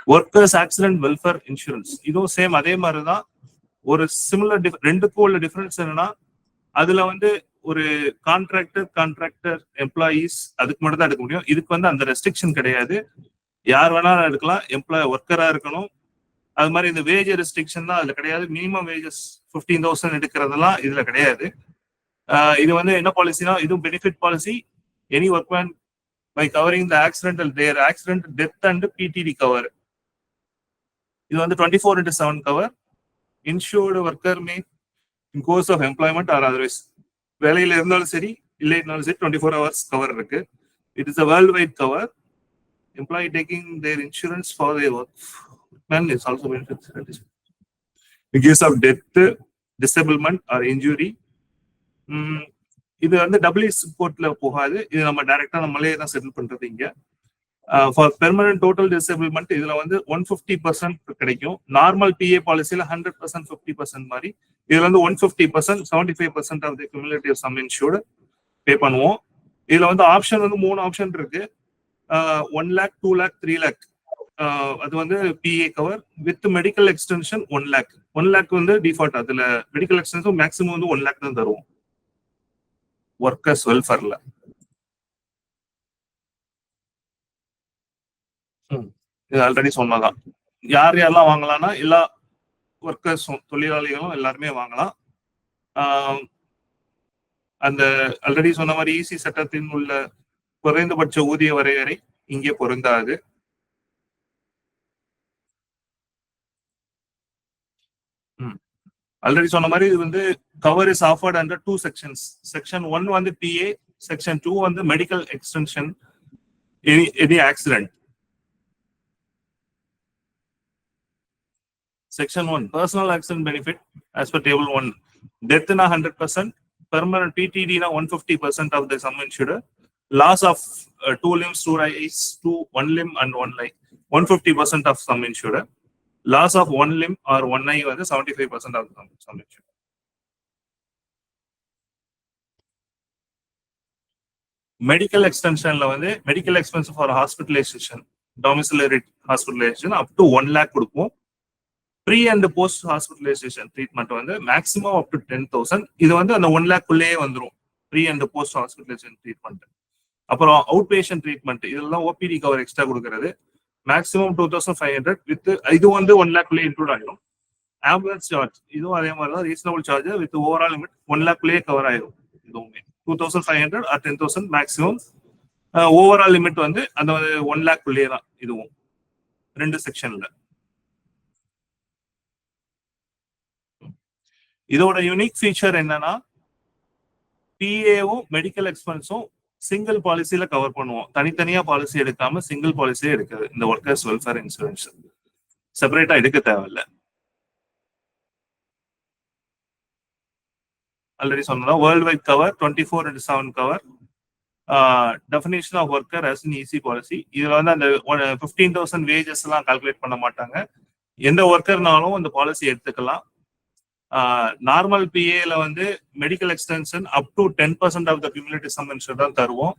Workers accident welfare insurance இதுவும் same அதே மாதிரிதான். ஒரு சிமிலர் ரெண்டுக்கும் உள்ள டிஃபரன்ஸ் என்னன்னா, அதுல வந்து ஒரு கான்ட்ராக்டர் எம்ப்ளாயீஸ் அதுக்கு மட்டும் தான் எடுக்க முடியும். இதுக்கு வந்து அந்த ரெஸ்ட்ரிக்ஷன் கிடையாது. யார் வேணாலும் எடுக்கலாம். ஒர்க்கரா இருக்கணும். அது மாதிரி இந்த வேஜ் ரெஸ்ட்ரிக்ஷன் தான் அதுல கிடையாது. மினிமம் வேஜஸ் 15,000 எடுக்கிறதெல்லாம் இதுல கிடையாது. இது வந்து என்ன பாலிசினா, இதுவும் benefit policy. Any workman by covering the accident death and PTD cover. இது வந்து 24/7 cover. Insured worker may in course of employment or otherwise, வேலையில இருந்தாலும் சரி இல்லைனாலும் சரி 24 hours கவர் இருக்கு. It is a world wide cover. Employee taking their insurance for their workman is also benefit in case of death, disablement or injury. இது வந்து WS கோர்ட்ல போகாது. இது நம்ம டைரக்டா நம்மளே தான் செட்டில் பண்றது இங்க. ஃபார் பெர்மனன்ட் டோட்டல் டிசபிள்மெண்ட் இதுல வந்து 150% கிடைக்கும். நார்மல் பிஏ பாலிசியில 100% 50% மாதிரி. இதுல வந்து 150% 75% of the cumulative sum insured pay பண்ணுவோம். இதுல வந்து ஆப்ஷன் வந்து 3 ஆப்ஷன் இருக்கு. 1 lakh, 2 lakh, 3 lakh. அது வந்து PA cover with medical extension 1 lakh. 1 lakh வந்து டிஃபால்ட். அதுல மெடிக்கல் எக்ஸ்டென்ஷன் மேக்ஸிமம் வந்து 1 lakh தான் தருவோம் ஒர்க்கர்ஸ் வெல்ஃபேர்ல. இது ஆல்ரெடி சொன்னதான். யாரெல்லாம் வாங்கலாம்னா எல்லா ஒர்க்கர்ஸ் தொழிலாளிகளும் எல்லாருமே வாங்கலாம். அந்த ஆல்ரெடி சொன்ன மாதிரி இசி சட்டத்தின் உள்ள குறைந்தபட்ச ஊதிய வரையறை இங்கே பொருந்தாது. ஆல்ரெடி சொன்ன மாதிரி இது வந்து cover is offered under 2 sections. Section 1 வந்து பிஏ, Section 2 வந்து medical extension any accident. Section 1 personal accident benefit as per table 1. Death na 100%, permanent PTD na 150% of the sum insured. Loss of 2 limbs, 2 eyes, 1 limb and 1 eye, 150% of sum insured. Loss of 1 limb or 1 eye வந்து 75% of the sum insured. Medical extension la வந்து medical expense for hospitalization, domiciliary hospitalization up to 1 lakh கொடுப்போம். Pre and post hospitalisation treatment வந்து maximum up to 10,000. இது வந்து அந்த 1 lakh குள்ளேயே வந்துடும் pre and post hospitalisation treatment. அப்புறம் அவுட் பேஷண்ட் ட்ரீட்மெண்ட் இதெல்லாம் ஓபிடி கவர் எக்ஸ்ட்ரா கொடுக்கறது. மேக்ஸிமம் 2,500 வித் இது வந்து 1 lakh குள்ளே இன்க்ளூட் ஆகிடும். ஆம்புலன்ஸ் சார்ஜ் இதுவும் அதே மாதிரி தான் reasonable charge with overall limit 1 lakh குள்ளேயே கவர் ஆயிடும். இதுவுமே 2,500 ஆர் 10,000 மேக்ஸிமம். ஓவரால் லிமிட் வந்து அந்த 1 lakh குள்ளேயே தான். இதுவும் 2 செக்ஷன்ல. இதோட யூனிக் ஃபீச்சர் என்னன்னா, பிஏவும் மெடிக்கல் எக்ஸ்பென்ஸும் சிங்கிள் பாலிசியில கவர் பண்ணுவோம். தனித்தனியா பாலிசி எடுக்காம சிங்கிள் பாலிசியே எடுக்குது. இந்த ஒர்க்கர்ஸ் வெல்ஃபேர் இன்சூரன்ஸ் செப்பரேட்டா எடுக்க தேவையில்லை. ஆல்ரெடி சொன்னா world wide cover 24/7 cover. Definition of worker as an EC policy. இதுல வந்து அந்த 15,000 வேஜஸ் எல்லாம் கால்குலேட் பண்ண மாட்டாங்க. எந்த ஒர்க்கர்னாலும் அந்த பாலிசி எடுத்துக்கலாம். நார்மல் பிஏல வந்து medical extension up to 10% of the cumulative sum insured தான் தருவோம்.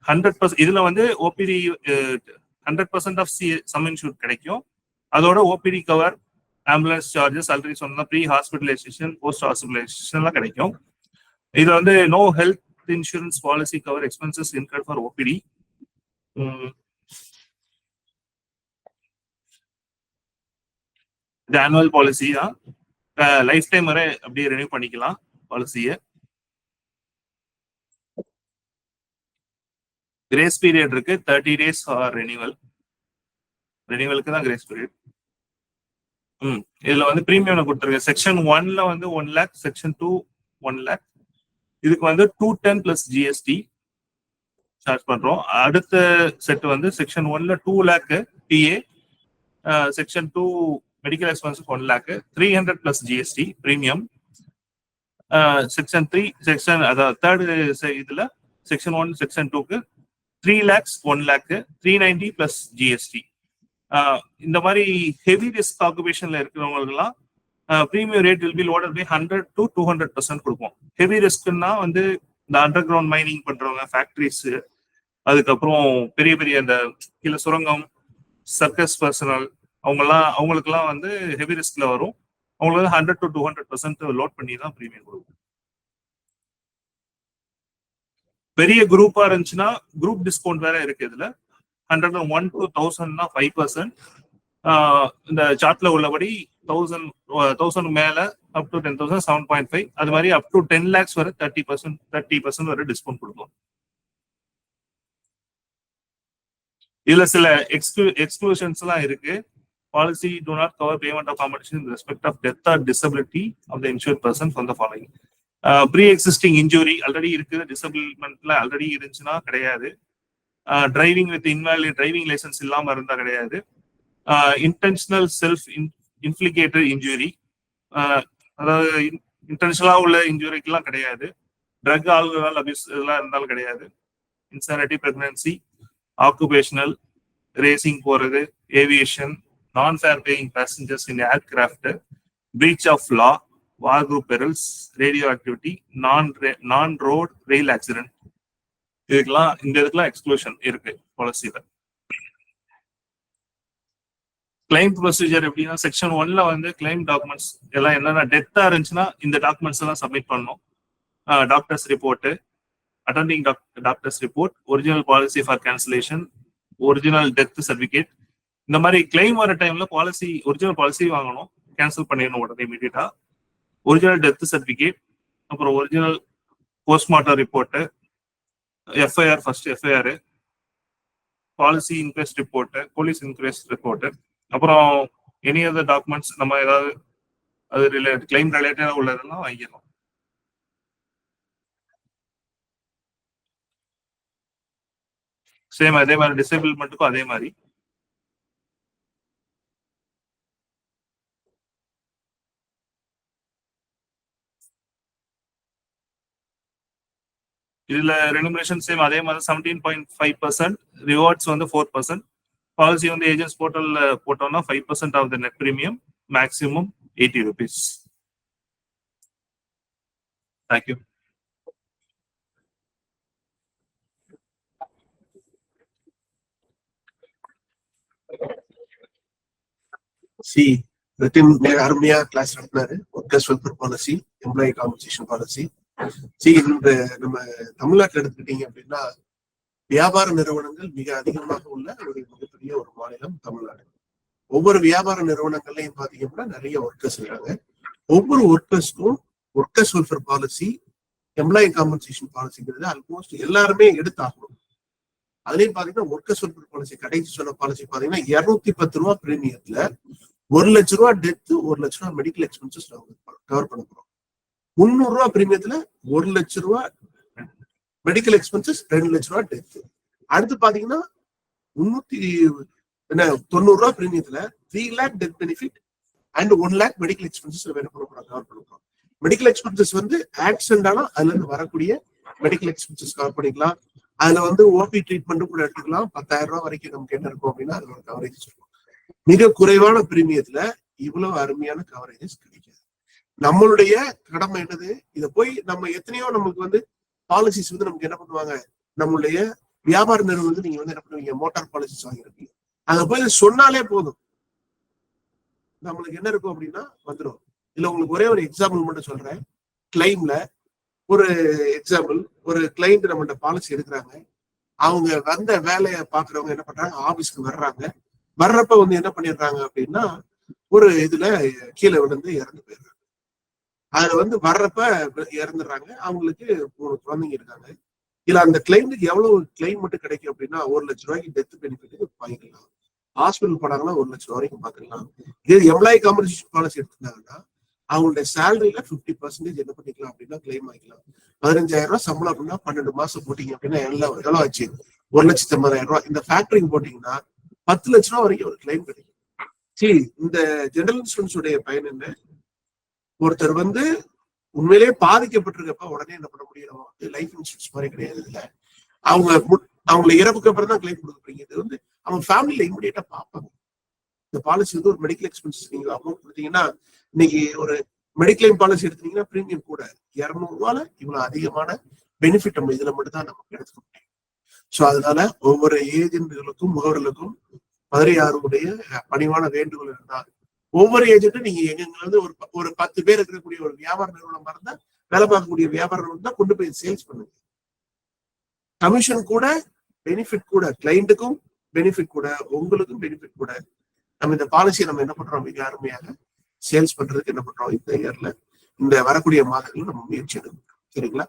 100% இதுல வந்து ஓபிடி 100% ஆஃப் சம் இன்சூர்ட் கிடைக்கும். அதோட OPD cover, ambulance charges already சொன்னா ப்ரீ ஹாஸ்பிட்டலைசேஷன், போஸ்ட் ஹாஸ்பிட்டலைசேஷன் எல்லாம் கிடைக்கும். இதுல வந்து no health insurance policy cover expenses incurred for OPD. இது ஆனுவல் பாலிசி தான். லைஃப் டைம் வரை அப்படியே ரெனியூ பண்ணிக்கலாம் பாலிசியை. கிரேஸ் பீரியட் இருக்கு 30 days ஃபார் ரெனியூவலுக்கு தான் கிரேஸ் பீரியட். இதுல வந்து பிரீமியம் கொடுத்துருக்கு. செக்ஷன் 1ல வந்து 1 lakh, செக்ஷன் 2 1 lakh. இதுக்கு வந்து 210 plus ஜிஎஸ்டி சார்ஜ் பண்றோம். அடுத்த செட் வந்து செக்ஷன் 1ல 2 lakh DA, section 2 medical expense 1 lakh, 300 plus GST premium. Section 3 section அதாவது தேர்ட் இதுல செக்ஷன் 1 செக்ஷன் 2க்கு 3 lakhs 1 lakh, 390 plus ஜிஎஸ்டி. இந்த மாதிரி ஹெவி ரிஸ்க் ஆக்குபேஷன்ல இருக்கிறவங்களுக்குலாம் premium rate will be loaded by 100 to 200% கொடுப்போம். ஹெவி ரிஸ்க்னா வந்து இந்த அண்டர் கிரவுண்ட் மைனிங் பண்றவங்க, ஃபேக்டரிஸ், அதுக்கப்புறம் பெரிய பெரிய அந்த கீழே சுரங்கம் சர்க்கஸ் பர்சனல் அவங்களுக்குலாம் வந்து ஹெவி ரிஸ்க்ல வரும். அவங்களுக்கு 100 to 200% லோட் பண்ணி தான் ப்ரீமியம் கொடுக்கும். பெரிய குரூப்பா இருந்துச்சுன்னா குரூப் டிஸ்கவுண்ட் வேற இருக்கு. இதுல 101 to 1000 5%. இந்த சார்ட்ல உள்ளபடி 1000 மேல அப் டு 10,000 7.5. அது மாதிரி அப் டு 10 lakhs வரை 30% வரை டிஸ்கவுண்ட் கொடுக்கும். இதுல சில எக்ஸ்க்ளூஷன்ஸ் எல்லாம் இருக்கு. Policy do not cover payment of compensation in respect of death or disability of the insured person from the following. Pre-existing injury already இருக்குது, டிசபிள்மெண்ட்ல ஆல்ரெடி இருந்துச்சுன்னா கிடையாது. Driving with invalid driving licence இல்லாம இருந்தா கிடையாது. இன்டென்ஷனல் செல்ஃப் இன்ஃப்ளிகேட்டட் இன்ஜுரி, அதாவது இன்டென்ஷனலா உள்ள இன்ஜுரிக்கெல்லாம் கிடையாது. Drug alcohol abuse இதெல்லாம் இருந்தாலும் கிடையாது. இன்சானிட்டி, பிரெக்னன்சி, ஆக்குபேஷனல், ரேசிங் போறது, aviation, non-fare paying passengers in aircraft, breach of law, war group perils, radioactivity, non-road rail accident, இதுக்கெல்லாம் எக்ஸ்க்ளூஷன் இருக்கு பாலிசியில. கிளைம் ப்ரொசீஜர் எப்படின்னா செக்ஷன் 1ல வந்து கிளைம் டாக்குமெண்ட்ஸ் எல்லாம் என்னென்ன டெத்தா இருந்துச்சுன்னா இந்த டாக்குமெண்ட்ஸ் எல்லாம் சப்மிட் பண்ணணும். Doctors report, attending doctors report, original policy for cancellation, original death certificate. இந்த மாதிரி கிளைம் வர டைம்ல ஒரிஜினல் பாலிசி வாங்கணும், கேன்சல் பண்ணிடணும் உடனே இமீடியட்டா. ஒரிஜினல் டெத் சர்டிபிகேட், அப்புறம் original postmortem report, FIR, first FIR, policy inquest report, police inquest report, அப்புறம் எனி அதர் டாக்குமெண்ட்ஸ் நம்ம ஏதாவது அது கிளைம் ரிலேட்டடா உள்ளதெல்லாம் வாங்கிடணும். சேம் அதே மாதிரி டிசேபிள்மெண்ட்டுக்கும் அதே மாதிரி. இதுல ரெனுமரேஷன் சேம் அதே மாதிரி 17.5%, ரிவார்ட்ஸ் வந்து 4%. பாலிசி வந்து ஏஜென்ட்ஸ் போர்ட்டல்ல போட்டோம்னா 5% of the net premium, maximum 80 rupees. Thank you. அருமையா கிளாஸ் நடத்தினாரு. Workers welfare policy, employee compensation policy. இந்த நம்ம தமிழ்நாட்டில் எடுத்துக்கிட்டீங்க அப்படின்னா வியாபார நிறுவனங்கள் மிக அதிகமாக உள்ள ஒரு மிகப்பெரிய ஒரு மாநிலம் தமிழ்நாடு. ஒவ்வொரு வியாபார நிறுவனங்கள்லையும் பாத்தீங்கன்னா நிறைய ஒர்க்கர்ஸ் இருக்காங்க. ஒவ்வொரு ஒர்க்கர்ஸ்க்கும் workers welfare policy, employee compensation பாலிசிங்கிறது ஆல்மோஸ்ட் எல்லாருமே எடுத்தாகணும். அதுலயும் பாத்தீங்கன்னா ஒர்க்கர்ஸ் வெல்ஃபேர் பாலிசி கடைசி சொன்ன பாலிசி பாத்தீங்கன்னா 210 ரூபா பிரீமியத்துல 1 லட்ச ரூபா டெத்து, 1 லட்ச ரூபா மெடிக்கல் எக்ஸ்பென்சஸ் கவர் பண்ண போறோம். 300 ரூபா பிரீமியத்துல 1 லட்ச ரூபா மெடிக்கல் எக்ஸ்பென்சஸ், 2 லட்ச ரூபா டெத். அடுத்து பாத்தீங்கன்னா 390 ரூபா பிரீமியத்துல 3 lakh death benefit and 1 lakh medical expenses cover பண்ண போறோம். மெடிக்கல் எக்ஸ்பென்சஸ் வந்து ஆக்சிடென்ட் ஆனா அதுல இருந்து வரக்கூடிய மெடிக்கல் எக்ஸ்பென்சஸ் கவர் பண்ணிக்கலாம். அதுல வந்து ஓபி ட்ரீட்மெண்ட்டும் கூட எடுத்துக்கலாம். 10,000 ரூபாய் வரைக்கும் நமக்கு என்ன இருக்கும் அப்படின்னா அதுல ஒரு கவரேஜ் இருக்கும். மிக குறைவான பிரீமியத்துல இவ்வளவு அருமையான கவரேஜஸ் கிடைக்காது. நம்மளுடைய கடமை என்னது, இதை போய் நம்ம எத்தனையோ நமக்கு வந்து பாலிசிஸ் வந்து நமக்கு என்ன பண்ணுவாங்க, நம்மளுடைய வியாபார நிறுவனம் வந்து நீங்க வந்து என்ன பண்ணுவீங்க, மோட்டார் பாலிசிஸ் வாங்கிருப்பீங்க. அதை போய் சொன்னாலே போதும் நம்மளுக்கு என்ன இருக்கும் அப்படின்னா வந்துடும். இல்ல உங்களுக்கு ஒரே ஒரு எக்ஸாம்பிள் மட்டும் சொல்றேன். கிளைம்ல ஒரு எக்ஸாம்பிள், ஒரு கிளைண்ட் நம்மகிட்ட பாலிசி எடுக்கிறாங்க. அவங்க வந்த வேலையை பாக்குறவங்க என்ன பண்றாங்க, ஆபீஸ்க்கு வர்றப்ப வந்து என்ன பண்ணிடுறாங்க அப்படின்னா ஒரு இதுல கீழே விழுந்து இறந்து போயிடுறாங்க. அதுல வந்து வர்றப்ப இறந்துடுறாங்க. அவங்களுக்கு 3 குழந்தைங்க இருக்காங்க. இல்ல அந்த கிளைண்ட்டுக்கு எவ்வளவு கிளைம் மட்டும் கிடைக்கும் அப்படின்னா 1 லட்ச ரூபாய்க்கு டெத் பெனிஃபிட் வாங்கிக்கலாம். ஹாஸ்பிட்டல் போனாங்கன்னா 1 லட்ச ரூபாய் வரைக்கும் பாத்துக்கலாம். இது எம்ப்ளாயி காம்பன்சேஷன் பாலிசி எடுத்திருந்தாங்கன்னா அவங்களுடைய சேலரியில 50% என்ன பண்ணிக்கலாம் அப்படின்னா கிளைம் ஆகிக்கலாம். 15,000 ரூபாய் சம்பளம் அப்படின்னா 12 மாசம் போட்டீங்க அப்படின்னா எவ்வளவு ஆச்சு, 1,80,000 ரூபாய். இந்த ஃபேக்டரிங் போட்டீங்கன்னா 10 லட்ச ரூபாய் வரைக்கும் ஒரு கிளைம் கிடைக்கும். சரி, இந்த ஜெனரல் இன்சூரன்ஸ் உடைய பயன் என்ன, ஒருத்தர் வந்து உண்மையிலேயே பாதிக்கப்பட்டிருக்கப்ப உடனே என்ன பண்ண முடியும், லைஃப் இன்சூரன்ஸ் மாதிரி கிடையாது. இல்ல அவங்களை இறப்புக்கு அப்புறம் தான் கிளைம் கொடுக்குறீங்க. இது வந்து அவங்க ஃபேமிலியில இமிடியேட்டா பார்ப்பாங்க. இந்த பாலிசி வந்து ஒரு மெடிக்கல் எக்ஸ்பென்சஸ் நீங்க அமௌண்ட் கொடுத்தீங்கன்னா, இன்னைக்கு ஒரு மெடிக்ளைம் பாலிசி எடுத்தீங்கன்னா பிரீமியம் கூட 200 ரூபால இவ்வளவு அதிகமான பெனிஃபிட் நம்ம இதுல மட்டும் தான் நமக்கு எடுத்துக்க முடியும். ஸோ அதனால ஒவ்வொரு ஏஜென்ட்களுக்கும் முகவர்களுக்கும் மதுரை ஆறுடைய பணிவான வேண்டுகோள் இருந்தா ஒவ்வொரு ஏஜென்ட்டும் நீங்க எங்க வந்து ஒரு 10 பேர் இருக்கக்கூடிய ஒரு வியாபார நிறுவனமா இருந்தா வேலை பார்க்கக்கூடிய வியாபார நிறுவனம் தான் கொண்டு போய் சேல்ஸ் பண்ணுங்க. கமிஷன் கூட பெனிஃபிட் கூட, கிளைண்ட்டுக்கும் பெனிஃபிட் கூட, உங்களுக்கும் பெனிஃபிட் கூட. நம்ம இந்த பாலிசியை நம்ம என்ன பண்றோம், மிக அருமையாக சேல்ஸ் பண்றதுக்கு என்ன பண்றோம் இந்த இயர்ல, இந்த வரக்கூடிய மாதங்கள்ல நம்ம முயற்சி எடுக்கணும். சரிங்களா?